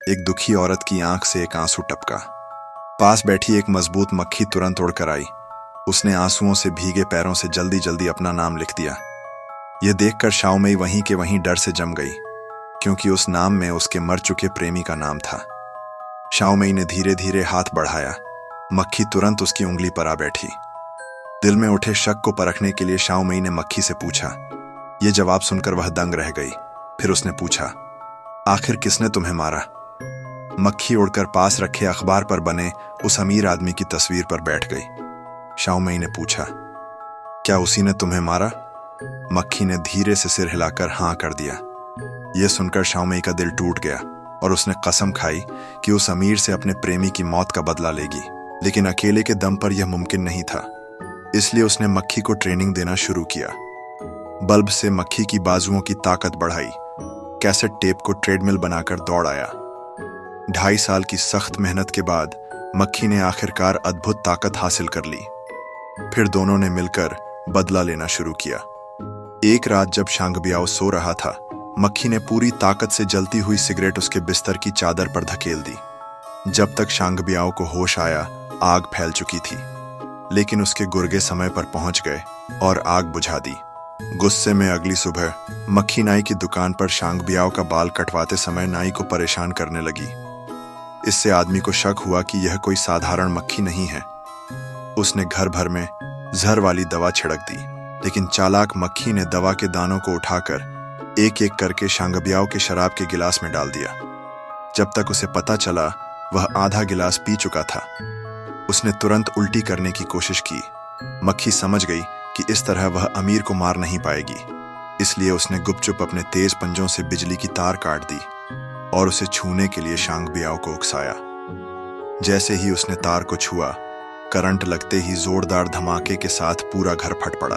एक दुखी औरत की आंख से एक आंसू टपका। पास बैठी एक मजबूत मक्खी तुरंत उड़कर आई। उसने आंसुओं से भीगे पैरों से जल्दी जल्दी अपना नाम लिख दिया। यह देखकर शाओमेई वहीं के वहीं डर से जम गई, क्योंकि उस नाम में उसके मर चुके प्रेमी का नाम था। शाओमेई ने धीरे धीरे हाथ बढ़ाया। मक्खी तुरंत उसकी उंगली पर आ बैठी। दिल में उठे शक को परखने के लिए शाओमेई ने मक्खी से पूछा। यह जवाब सुनकर वह दंग रह गई। फिर उसने पूछा, आखिर किसने तुम्हें मारा? मक्खी उड़कर पास रखे अखबार पर बने उस अमीर आदमी की तस्वीर पर बैठ गई। शाओमेई ने पूछा, क्या उसी ने तुम्हें मारा? मक्खी ने धीरे से सिर हिलाकर हाँ कर दिया। यह सुनकर शाओमेई का दिल टूट गया और उसने कसम खाई कि उस अमीर से अपने प्रेमी की मौत का बदला लेगी। लेकिन अकेले के दम पर यह मुमकिन नहीं था, इसलिए उसने मक्खी को ट्रेनिंग देना शुरू किया। बल्ब से मक्खी की बाजुओं की ताकत बढ़ाई। कैसेट टेप को ट्रेडमिल बनाकर दौड़ आया। 2.5 साल की सख्त मेहनत के बाद मक्खी ने आखिरकार अद्भुत ताकत हासिल कर ली। फिर दोनों ने मिलकर बदला लेना शुरू किया। एक रात जब शांगबियाओ सो रहा था, मक्खी ने पूरी ताकत से जलती हुई सिगरेट उसके बिस्तर की चादर पर धकेल दी। जब तक शांगबियाओ को होश आया, आग फैल चुकी थी, लेकिन उसके गुर्गे समय पर पहुंच गए और आग बुझा दी। गुस्से में अगली सुबह मक्खी नाई की दुकान पर शांगबियाओ का बाल कटवाते समय नाई को परेशान करने लगी। इससे आदमी को शक हुआ कि यह कोई साधारण मक्खी नहीं है। उसने घर भर में जहर वाली दवा छिड़क दी, लेकिन चालाक मक्खी ने दवा के दानों को उठाकर एक एक करके शांगबियाओ के शराब के गिलास में डाल दिया। जब तक उसे पता चला, वह आधा गिलास पी चुका था। उसने तुरंत उल्टी करने की कोशिश की। मक्खी समझ गई कि इस तरह वह अमीर को मार नहीं पाएगी, इसलिए उसने गुपचुप अपने तेज पंजों से बिजली की तार काट दी और उसे छूने के लिए शांगबियाओ को उकसाया। जैसे ही उसने तार को छुआ, करंट लगते ही जोरदार धमाके के साथ पूरा घर फट पड़ा।